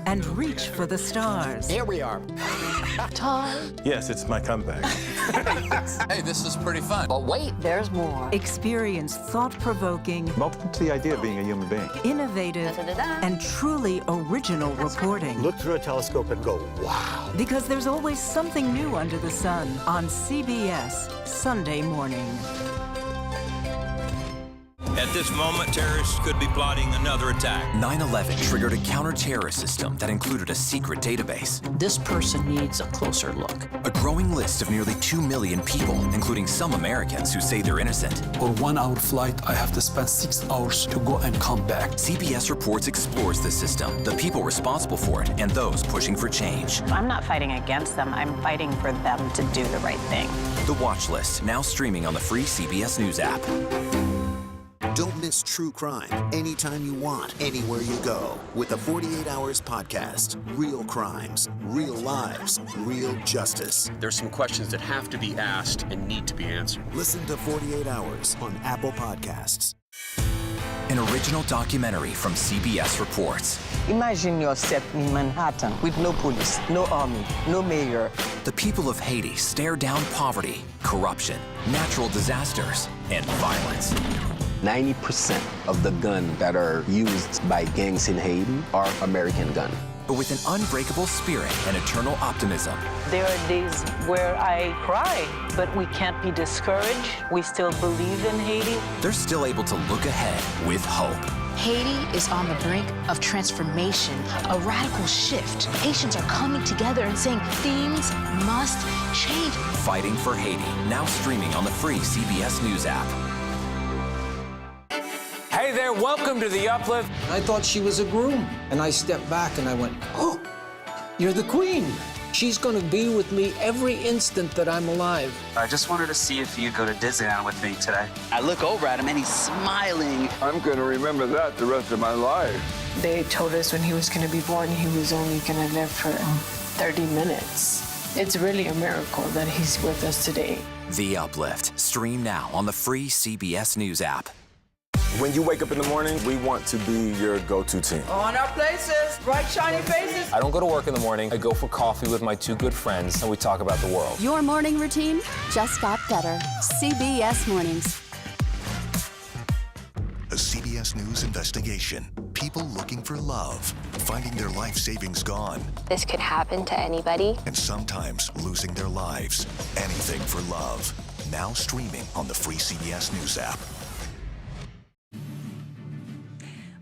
And reach for the stars. Here we are. Time. Yes, it's my comeback. Hey, this is pretty fun. But wait, there's more. Experience thought-provoking. Welcome to the idea of being a human being. Innovative and truly original reporting. Look through a telescope and go, wow. Because there's always something new under the sun on CBS Sunday morning. At this moment, terrorists could be plotting another attack. 9/11 triggered a counter-terrorist system that included a secret database. This person needs a closer look. A growing list of nearly 2 million people, including some Americans who say they're innocent. For 1 hour flight, I have to spend 6 hours to go and come back. CBS Reports explores the system, the people responsible for it, and those pushing for change. I'm not fighting against them. I'm fighting for them to do the right thing. The Watch List, now streaming on the free CBS News app. Don't miss true crime anytime you want, anywhere you go. With the 48 Hours podcast. Real crimes, real lives, real justice. There's some questions that have to be asked and need to be answered. Listen to 48 Hours on Apple Podcasts. An original documentary from CBS Reports. Imagine yourself in Manhattan with no police, no army, no mayor. The people of Haiti stare down poverty, corruption, natural disasters, and violence. 90% of the guns that are used by gangs in Haiti are American guns. But with an unbreakable spirit and eternal optimism. There are days where I cry, but we can't be discouraged. We still believe in Haiti. They're still able to look ahead with hope. Haiti is on the brink of transformation, a radical shift. Haitians are coming together and saying things must change. Fighting for Haiti, now streaming on the free CBS News app. Hey there, welcome to The Uplift. I thought she was a groom, and I stepped back and I went, oh, you're the queen. She's going to be with me every instant that I'm alive. I just wanted to see if you'd go to Disneyland with me today. I look over at him and he's smiling. I'm going to remember that the rest of my life. They told us when he was going to be born, he was only going to live for 30 minutes. It's really a miracle that he's with us today. The Uplift. Stream now on the free CBS News app. When you wake up in the morning, we want to be your go-to team. On our places, bright, shiny faces. I don't go to work in the morning. I go for coffee with my 2 good friends, and we talk about the world. Your morning routine just got better. CBS Mornings. A CBS News investigation. People looking for love, finding their life savings gone. This could happen to anybody. And sometimes losing their lives. Anything for love. Now streaming on the free CBS News app.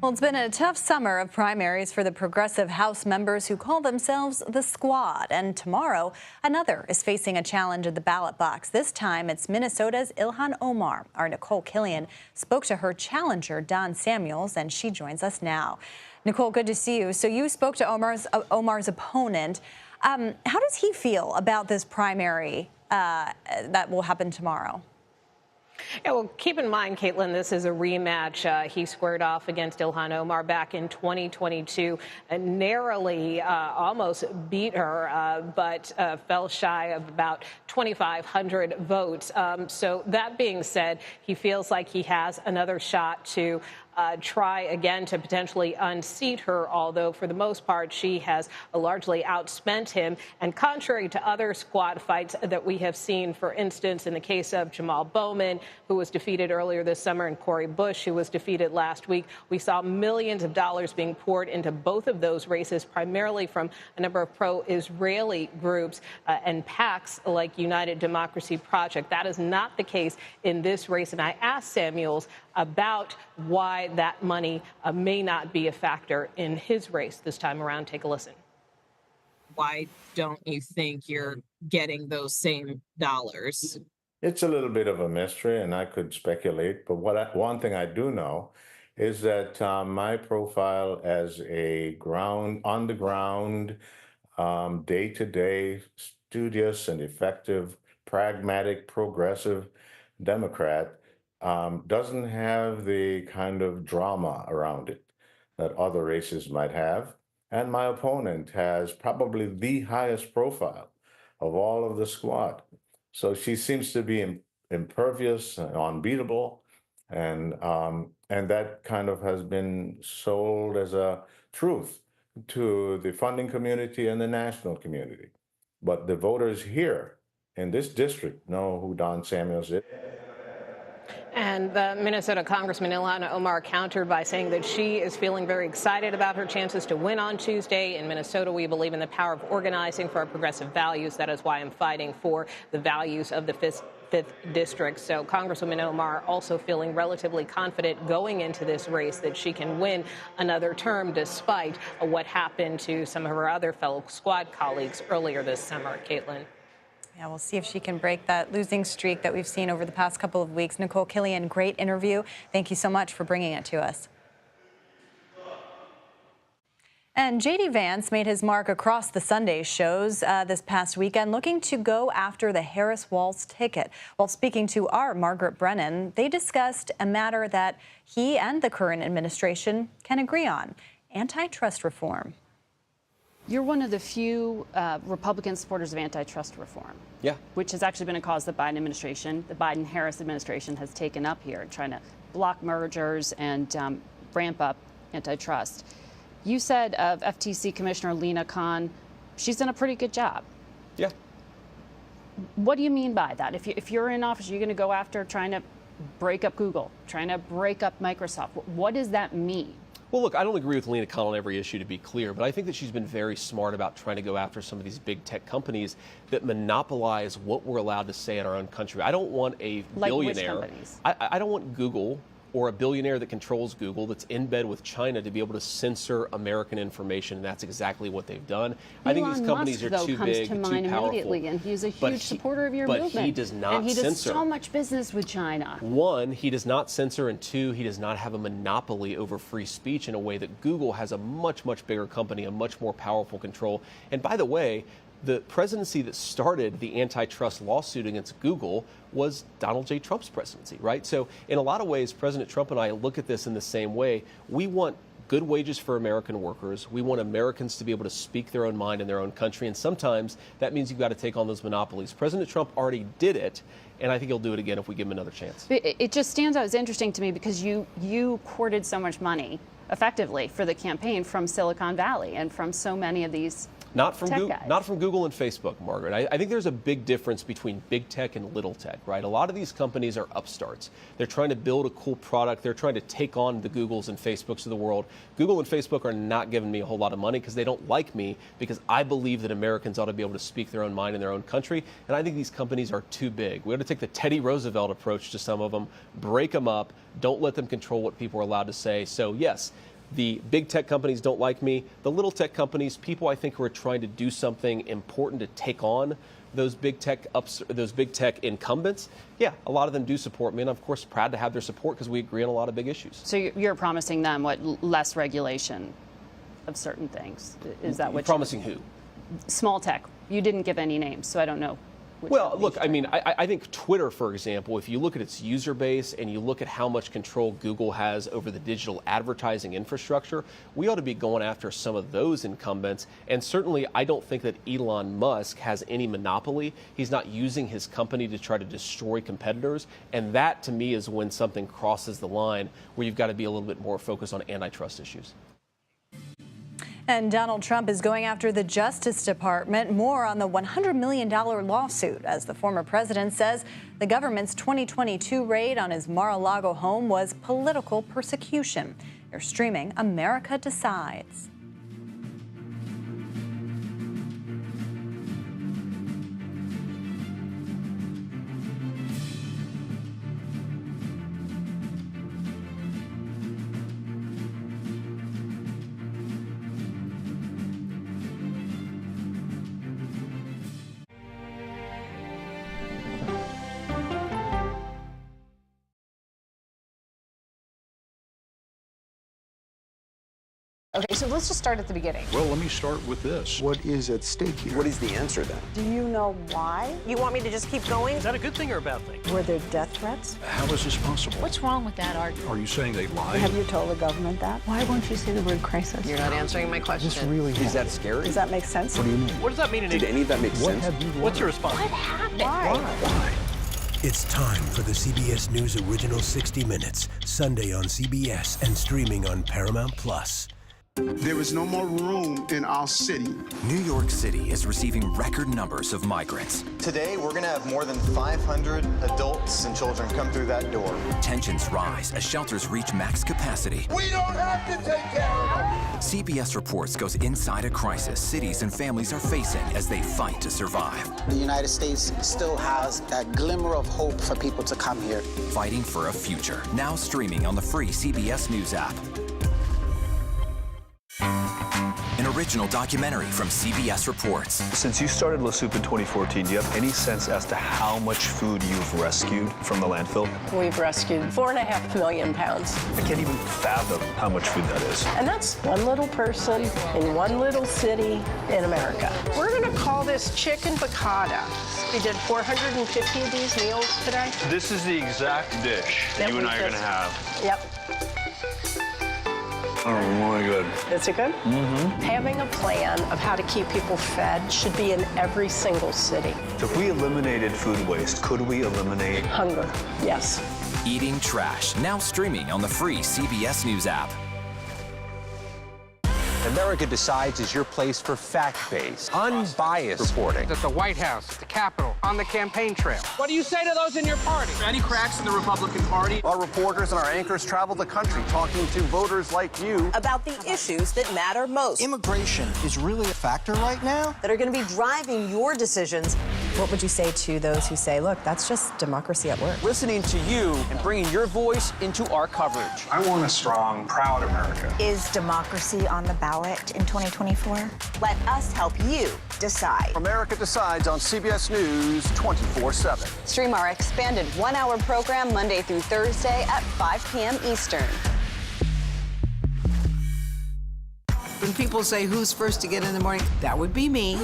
Well, it's been a tough summer of primaries for the progressive House members who call themselves the Squad. And tomorrow, another is facing a challenge at the ballot box. This time, it's Minnesota's Ilhan Omar. Our Nicole Killian spoke to her challenger, Don Samuels, and she joins us now. Nicole, good to see you. So you spoke to Omar's opponent. How does he feel about this primary that will happen tomorrow? Yeah, well, keep in mind, Caitlin, this is a rematch. He squared off against Ilhan Omar back in 2022 and narrowly almost beat her, but fell shy of about 2,500 votes. So that being said, he feels like he has another shot to try again to potentially unseat her, although for the most part she has largely outspent him. And contrary to other squad fights that we have seen, for instance, in the case of Jamal Bowman, who was defeated earlier this summer, and Cori Bush, who was defeated last week, we saw millions of dollars being poured into both of those races, primarily from a number of pro-Israeli groups and PACs like United Democracy Project. That is not the case in this race. And I asked Samuels about why that money may not be a factor in his race this time around. Take a listen. why don't you think you're getting those same dollars? It's a little bit of a mystery, and I could speculate. But one thing I do know is that my profile as a on the ground, day-to-day, studious and effective, pragmatic, progressive Democrat doesn't have the kind of drama around it that other races might have. And my opponent has probably the highest profile of all of the squad. So she seems to be impervious and unbeatable, and that kind of has been sold as a truth to the funding community and the national community. But the voters here in this district know who Don Samuels is. And the Minnesota Congressman Ilhan Omar countered by saying that she is feeling very excited about her chances to win on Tuesday. In Minnesota, we believe in the power of organizing for our progressive values. That is why I'm fighting for the values of the fifth district. So Congresswoman Omar also feeling relatively confident going into this race that she can win another term despite what happened to some of her other fellow squad colleagues earlier this summer. Caitlin. Yeah, we'll see if she can break that losing streak that we've seen over the past couple of weeks. Nicole Killian, great interview. Thank you so much for bringing it to us. And J.D. Vance made his mark across the Sunday shows this past weekend, looking to go after the Harris-Walz ticket. While speaking to our Margaret Brennan, they discussed a matter that he and the current administration can agree on: antitrust reform. You're one of the few Republican supporters of antitrust reform. Yeah. Which has actually been a cause the Biden administration, the Biden-Harris administration, has taken up here, trying to block mergers and ramp up antitrust. You said of FTC Commissioner Lina Khan, she's done a pretty good job. Yeah. What do you mean by that? If you're in office, you're going to go after trying to break up Google, trying to break up Microsoft. What does that mean? Well, look, I don't agree with Lina Khan on every issue, to be clear, but I think that she's been very smart about trying to go after some of these big tech companies that monopolize what we're allowed to say in our own country. I don't want a billionaire. Like which companies? I don't want Google or a billionaire that controls Google that's in bed with China to be able to censor American information, and that's exactly what they've done. I think these companies are too big, too powerful. Immediately, and he's a huge supporter of your movement. But he does not censor. And he does so much business with China. One, he does not censor, and two, he does not have a monopoly over free speech in a way that Google has a much, much bigger company, a much more powerful control. And by the way, the presidency that started the antitrust lawsuit against Google was Donald J. Trump's presidency, right? So in a lot of ways, President Trump and I look at this in the same way. We want good wages for American workers. We want Americans to be able to speak their own mind in their own country. And sometimes that means you've got to take on those monopolies. President Trump already did it, and I think he'll do it again if we give him another chance. It just stands out as interesting to me because you courted so much money effectively for the campaign from Silicon Valley and from so many of these Not from Google and Facebook, Margaret. I think there's a big difference between big tech and little tech, right? A lot of these companies are upstarts. They're trying to build a cool product. They're trying to take on the Googles and Facebooks of the world. Google and Facebook are not giving me a whole lot of money because they don't like me, because I believe that Americans ought to be able to speak their own mind in their own country. And I think these companies are too big. We ought to take the Teddy Roosevelt approach to some of them, break them up, don't let them control what people are allowed to say. So yes, the big tech companies don't like me. The little tech companies, people I think who are trying to do something important to take on those big tech incumbents, yeah, a lot of them do support me, and I'm of course proud to have their support because we agree on a lot of big issues. So you're promising them less regulation of certain things? Is that what you're promising? Who? Small tech. You didn't give any names, so I don't know. Well, look, I mean, I think Twitter, for example, if you look at its user base and you look at how much control Google has over the digital advertising infrastructure, we ought to be going after some of those incumbents. And certainly, I don't think that Elon Musk has any monopoly. He's not using his company to try to destroy competitors. And that, to me, is when something crosses the line where you've got to be a little bit more focused on antitrust issues. And Donald Trump is going after the Justice Department. More on the $100 million lawsuit, as the former president says the government's 2022 raid on his Mar-a-Lago home was political persecution. You're streaming America Decides. Okay, so let's just start at the beginning. Well, let me start with this. What is at stake here? What is the answer then? Do you know why? You want me to just keep going? Is that a good thing or a bad thing? Were there death threats? How is this possible? What's wrong with that argument? Are you saying they lied? Have you told the government that? Why won't you say the word crisis? You're not answering my question. This really Is that scary? Does that make sense? What do you mean? What does that mean in Did any of that make sense? What's your response? What happened? Why? It's time for the CBS News Original 60 Minutes, Sunday on CBS and streaming on Paramount+. There is no more room in our city. New York City is receiving record numbers of migrants. Today, we're going to have more than 500 adults and children come through that door. Tensions rise as shelters reach max capacity. We don't have to take care of them. CBS Reports goes inside a crisis cities and families are facing as they fight to survive. The United States still has that glimmer of hope for people to come here. Fighting for a future. Now streaming on the free CBS News app. An original documentary from CBS Reports. Since you started La Soup in 2014, do you have any sense as to how much food you've rescued from the landfill? We've rescued 4.5 million pounds. I can't even fathom how much food that is. And that's one little person in one little city in America. We're going to call this chicken piccata. We did 450 of these meals today. This is the exact dish that you and I are going to have. Yep. Oh, really good. Is it good? Mm-hmm. Having a plan of how to keep people fed should be in every single city. If we eliminated food waste, could we eliminate hunger? Yes. Eating Trash, now streaming on the free CBS News app. America Decides is your place for fact-based, unbiased reporting. At the White House, at the Capitol, on the campaign trail. What do you say to those in your party? Any cracks in the Republican Party? Our reporters and our anchors travel the country talking to voters like you about the issues that matter most. Immigration is really a factor right now that are going to be driving your decisions. What would you say to those who say, look, that's just democracy at work? Listening to you and bringing your voice into our coverage. I want a strong, proud America. Is democracy on the ballot in 2024? Let us help you decide. America Decides on CBS News 24/7. Stream our expanded one-hour program Monday through Thursday at 5 p.m. Eastern. When people say who's first to get in the morning, that would be me.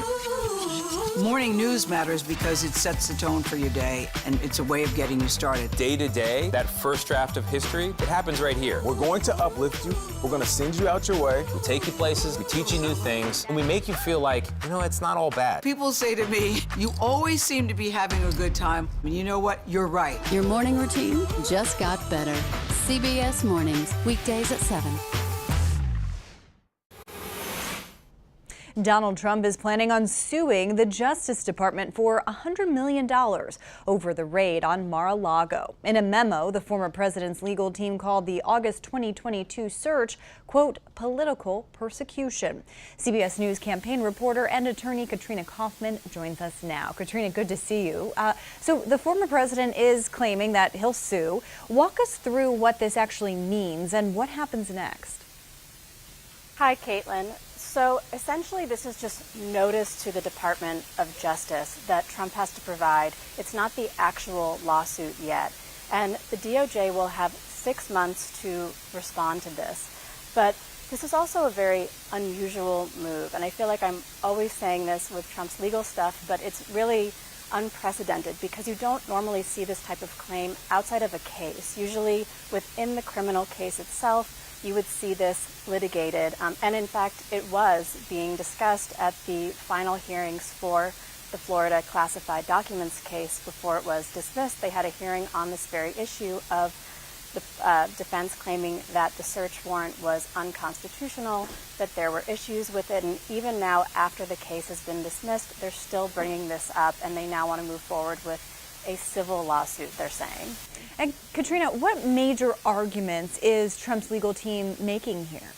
Morning news matters because it sets the tone for your day, and it's a way of getting you started. Day to day, that first draft of history, it happens right here. We're going to uplift you. We're going to send you out your way. We take you places, we teach you new things, and we make you feel like, you know, it's not all bad. People say to me, you always seem to be having a good time. And you know what? You're right. Your morning routine just got better. CBS Mornings, weekdays at 7. Donald Trump is planning on suing the Justice Department for $100 million over the raid on Mar-a-Lago. In a memo, the former president's legal team called the August 2022 search, quote, political persecution. CBS News campaign reporter and attorney Katrina Kaufman joins us now. Katrina, good to see you. So the former president is claiming that he'll sue. Walk us through what this actually means and what happens next. Hi, Caitlin. So essentially, this is just notice to the Department of Justice that Trump has to provide. It's not the actual lawsuit yet. And the DOJ will have 6 months to respond to this. But this is also a very unusual move. And I feel like I'm always saying this with Trump's legal stuff, but it's really unprecedented because you don't normally see this type of claim outside of a case. Usually within the criminal case itself, you would see this litigated. And in fact, it was being discussed at the final hearings for the Florida classified documents case before it was dismissed. They had a hearing on this very issue of the defense claiming that the search warrant was unconstitutional, that there were issues with it. And even now, after the case has been dismissed, they're still bringing this up, and they now want to move forward with a civil lawsuit, they're saying. And Katrina, what major arguments is Trump's legal team making here?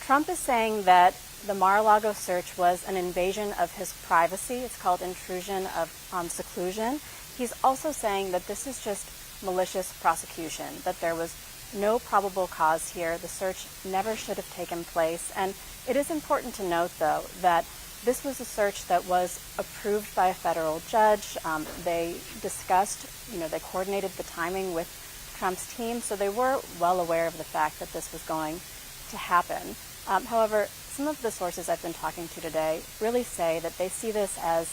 Trump is saying that the Mar-a-Lago search was an invasion of his privacy. It's called intrusion of seclusion. He's also saying that this is just malicious prosecution, that there was no probable cause here. The search never should have taken place. And it is important to note, though, that this was a search that was approved by a federal judge. They discussed, they coordinated the timing with Trump's team, so they were well aware of the fact that this was going to happen. However, some of the sources I've been talking to today really say that they see this as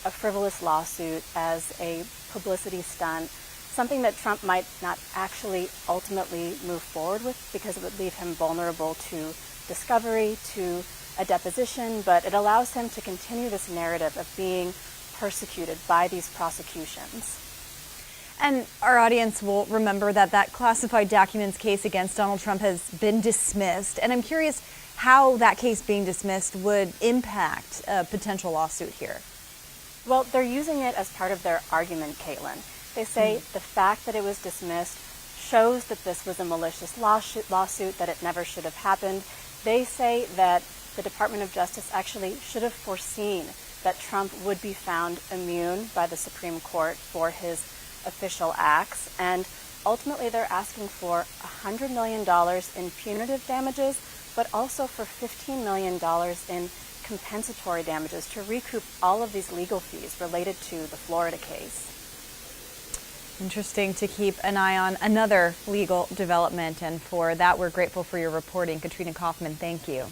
a frivolous lawsuit, as a publicity stunt, something that Trump might not actually ultimately move forward with because it would leave him vulnerable to discovery, to a deposition, but it allows him to continue this narrative of being persecuted by these prosecutions. And our audience will remember that that classified documents case against Donald Trump has been dismissed. And I'm curious how that case being dismissed would impact a potential lawsuit here. Well, they're using it as part of their argument, Caitlin. They say the fact that it was dismissed shows that this was a malicious lawsuit, that it never should have happened. They say that the Department of Justice actually should have foreseen that Trump would be found immune by the Supreme Court for his official acts, and ultimately they're asking for $100 million in punitive damages, but also for $15 million in compensatory damages to recoup all of these legal fees related to the Florida case. Interesting to keep an eye on another legal development, and for that we're grateful for your reporting. Katrina Kaufman, thank you.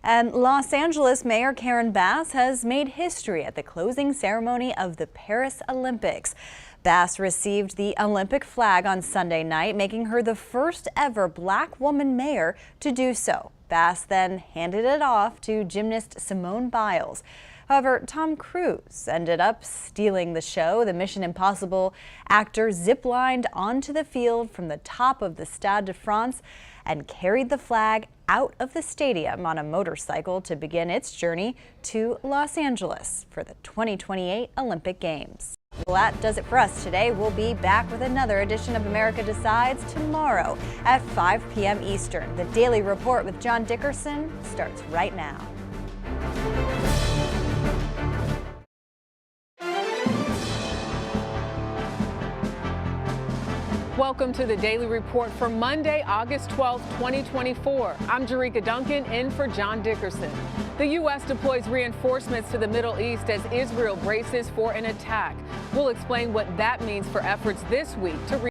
And Los Angeles Mayor Karen Bass has made history at the closing ceremony of the Paris Olympics. Bass received the Olympic flag on Sunday night, making her the first ever black woman mayor to do so. Bass then handed it off to gymnast Simone Biles. However, Tom Cruise ended up stealing the show. The Mission Impossible actor ziplined onto the field from the top of the Stade de France and carried the flag out of the stadium on a motorcycle to begin its journey to Los Angeles for the 2028 Olympic Games. Well, that does it for us today. We'll be back with another edition of America Decides tomorrow at 5 p.m. Eastern. The Daily Report with John Dickerson starts right now. Welcome to the Daily Report for Monday, August 12, 2024. I'm Jerika Duncan in for John Dickerson. The U.S. deploys reinforcements to the Middle East as Israel braces for an attack. We'll explain what that means for efforts this week to